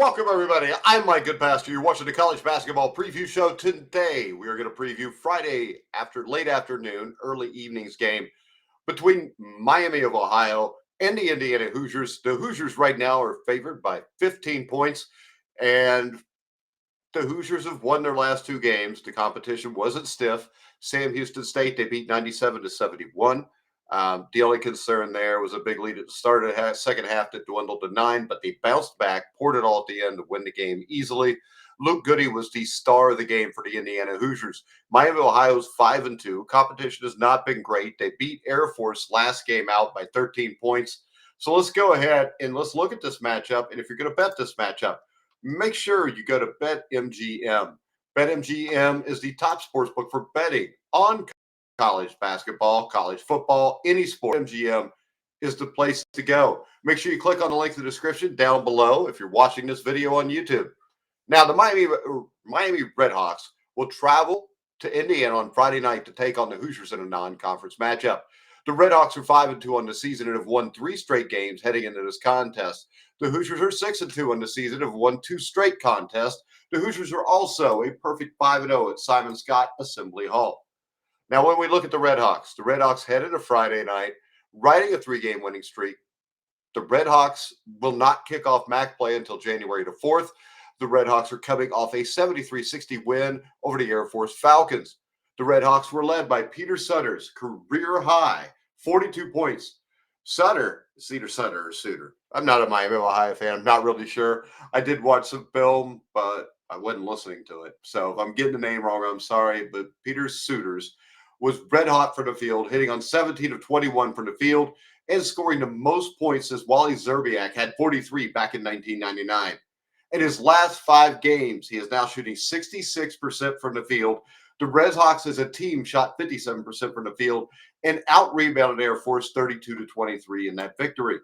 Welcome, everybody. I'm Mike Goodpaster. You're watching the college basketball preview show. Today, we are going to preview Friday late afternoon, early evenings game between Miami of Ohio and the Indiana Hoosiers. The Hoosiers right now are favored by 15 points, and the Hoosiers have won their last two games. The competition wasn't stiff. Sam Houston State, they beat 97-71. The only concern there was a big lead at the start of the second half that dwindled to 9, but they bounced back, poured it all at the end to win the game easily. Luke Goody was the star of the game for the Indiana Hoosiers. Miami of Ohio's 5-2. Competition has not been great. They beat Air Force last game out by 13 points. So let's go ahead and let's look at this matchup. And if you're going to bet this matchup, make sure you go to BetMGM. BetMGM is the top sports book for betting on college basketball, college football, any sport. MGM is the place to go. Make sure you click on the link in the description down below if you're watching this video on YouTube. Now, the Miami RedHawks will travel to Indiana on Friday night to take on the Hoosiers in a non-conference matchup. The RedHawks are 5-2 on the season and have won 3 straight games heading into this contest. The Hoosiers are 6-2 on the season and have won 2 straight contests. The Hoosiers are also a perfect 5-0 at Simon Skjodt Assembly Hall. Now, when we look at the Redhawks head into Friday night, riding a 3-game winning streak. The Redhawks will not kick off MAC play until January the 4th. The Redhawks are coming off a 73-60 win over the Air Force Falcons. The Redhawks were led by Peter Sutter's career high, 42 points. Sutter. I'm not a Miami of Ohio fan. I'm not really sure. I did watch some film, but I wasn't listening to it. So if I'm getting the name wrong, I'm sorry. But Peter Suiters was red hot from the field, hitting on 17 of 21 from the field and scoring the most points since Wally Zerbiak had 43 back in 1999. In his last 5 games, he is now shooting 66% from the field. The Redhawks as a team shot 57% from the field and out-rebounded Air Force 32-23 in that victory.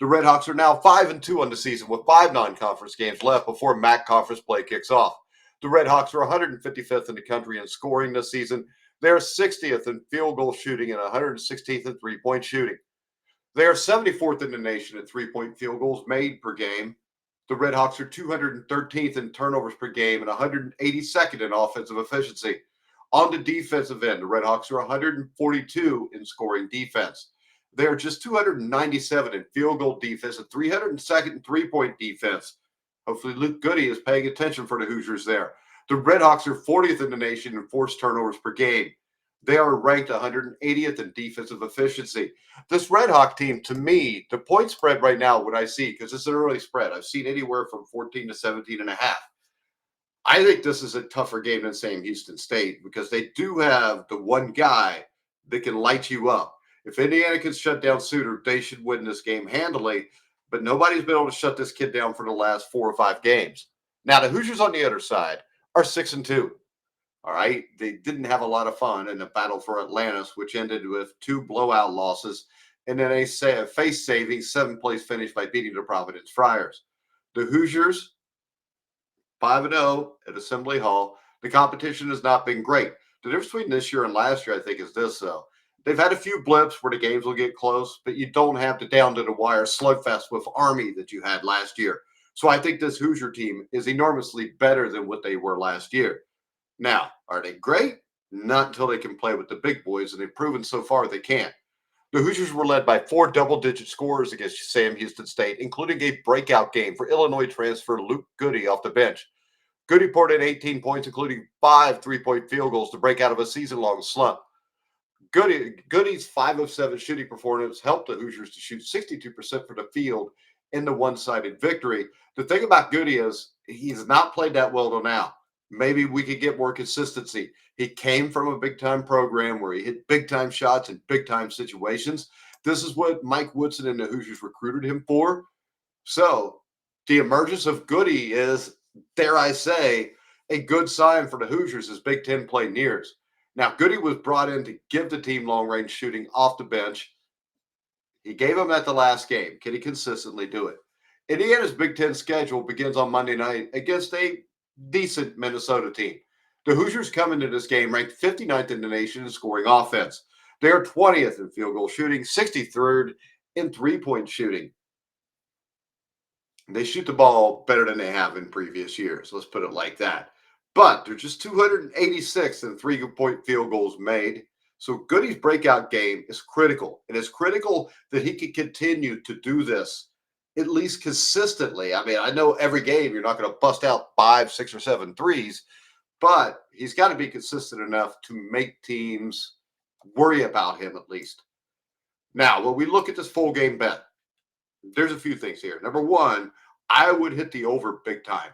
The Redhawks are now 5-2 on the season with 5 non-conference games left before MAC conference play kicks off. The Redhawks are 155th in the country in scoring this season. They're 60th in field goal shooting and 116th in three-point shooting. They are 74th in the nation in three-point field goals made per game. The Redhawks are 213th in turnovers per game and 182nd in offensive efficiency. On the defensive end, the Redhawks are 142 in scoring defense. They are just 297 in field goal defense and 302nd in three-point defense. Hopefully Luke Goody is paying attention for the Hoosiers there. The Redhawks are 40th in the nation in forced turnovers per game. They are ranked 180th in defensive efficiency. This Redhawk team, to me, the point spread right now, what I see, because it's an early spread, I've seen anywhere from 14 to 17.5. I think this is a tougher game than Sam Houston State because they do have the one guy that can light you up. If Indiana can shut down Suter, they should win this game handily, but nobody's been able to shut this kid down for the last 4 or 5 games. Now, the Hoosiers on the other side are 6-2. All right. They didn't have a lot of fun in the battle for Atlantis, which ended with 2 blowout losses and then a face-saving 7-place finish by beating the Providence Friars. The Hoosiers, 5-0 at Assembly Hall. The competition has not been great. The difference between this year and last year, I think, is this, though. They've had a few blips where the games will get close, but you don't have the down-to-the-wire slugfest with Army that you had last year. So I think this Hoosier team is enormously better than what they were last year. Now, are they great? Not until they can play with the big boys, and they've proven so far they can't. The Hoosiers were led by 4 double-digit scorers against Sam Houston State, including a breakout game for Illinois transfer Luke Goody off the bench. Goody poured in 18 points, including 5 three-point field goals to break out of a season-long slump. Goody's 5 of 7 shooting performance helped the Hoosiers to shoot 62% from the field in the one-sided victory. The thing about Goody is he's not played that well till now. Maybe we could get more consistency. He came from a big-time program where he hit big-time shots in big-time situations. This is what Mike Woodson and the Hoosiers recruited him for. So the emergence of Goody is, dare I say, a good sign for the Hoosiers as Big Ten play nears. Now, Goody was brought in to give the team long-range shooting off the bench. He gave him at the last game. Can he consistently do it? Indiana's Big Ten schedule begins on Monday night against a decent Minnesota team. The Hoosiers come into this game ranked 59th in the nation in scoring offense. They are 20th in field goal shooting, 63rd in three-point shooting. They shoot the ball better than they have in previous years. Let's put it like that. But they're just 286 in 3-point field goals made. So Goody's breakout game is critical. And it's critical that he can continue to do this at least consistently. I mean, I know every game you're not going to bust out 5, 6, or 7 threes, but he's got to be consistent enough to make teams worry about him at least. Now, when we look at this full game bet, there's a few things here. Number one, I would hit the over big time.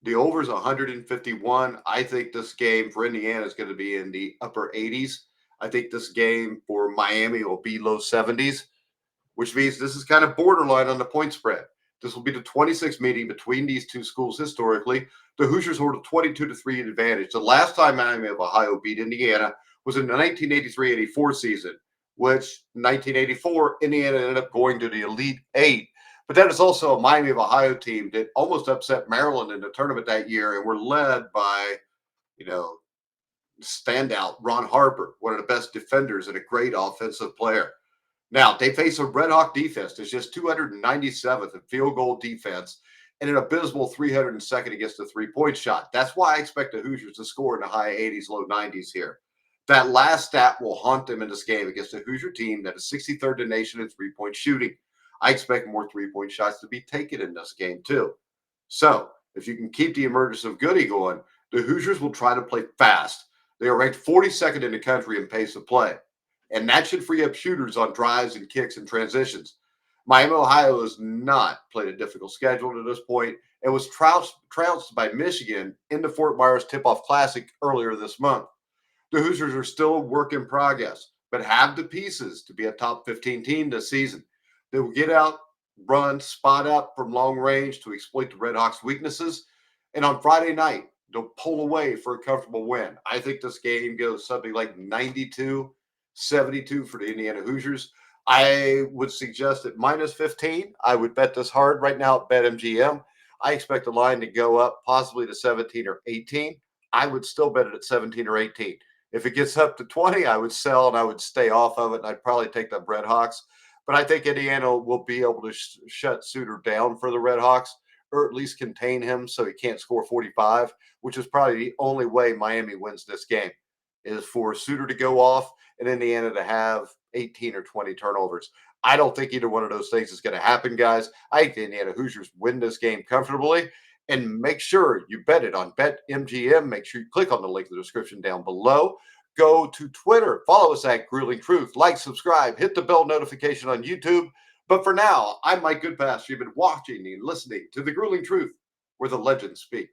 The over is 151. I think this game for Indiana is going to be in the upper 80s. I think this game for Miami will be low 70s, which means this is kind of borderline on the point spread. This will be the 26th meeting between these two schools historically. The Hoosiers hold a 22-3 advantage. The last time Miami of Ohio beat Indiana was in the 1983-84 season, which 1984, Indiana ended up going to the Elite Eight. But that is also a Miami of Ohio team that almost upset Maryland in the tournament that year and were led by, you know, standout Ron Harper, one of the best defenders and a great offensive player. Now, they face a RedHawk defense that's just 297th in field goal defense and an abysmal 302nd against the three-point shot. That's why I expect the Hoosiers to score in the high 80s, low 90s here. That last stat will haunt them in this game against a Hoosier team that is 63rd in the nation in three-point shooting. I expect more three-point shots to be taken in this game, too. So, if you can keep the emergence of Goody going, the Hoosiers will try to play fast. They are ranked 42nd in the country in pace of play, and that should free up shooters on drives and kicks and transitions. Miami, Ohio has not played a difficult schedule to this point and was trounced by Michigan in the Fort Myers Tip-Off Classic earlier this month. The Hoosiers are still a work in progress, but have the pieces to be a top 15 team this season. They will get out, run, spot up from long range to exploit the RedHawks' weaknesses. And on Friday night, they'll pull away for a comfortable win. I think this game goes something like 92-72 for the Indiana Hoosiers. I would suggest at minus 15. I would bet this hard right now at BetMGM. I expect the line to go up possibly to 17 or 18. I would still bet it at 17 or 18. If it gets up to 20, I would sell and I would stay off of it. And I'd probably take the RedHawks. But I think Indiana will be able to shut Suter down for the RedHawks, or at least contain him so he can't score 45, which is probably the only way Miami wins this game, is for Suter to go off and Indiana to have 18 or 20 turnovers. I don't think either one of those things is going to happen, guys. I think the Indiana Hoosiers win this game comfortably. And make sure you bet it on BetMGM. Make sure you click on the link in the description down below. Go to Twitter. Follow us at Grueling Truth. Like, subscribe, hit the bell notification on YouTube. But for now, I'm Mike Goodpaster. You've been watching and listening to The Grueling Truth, where the legends speak.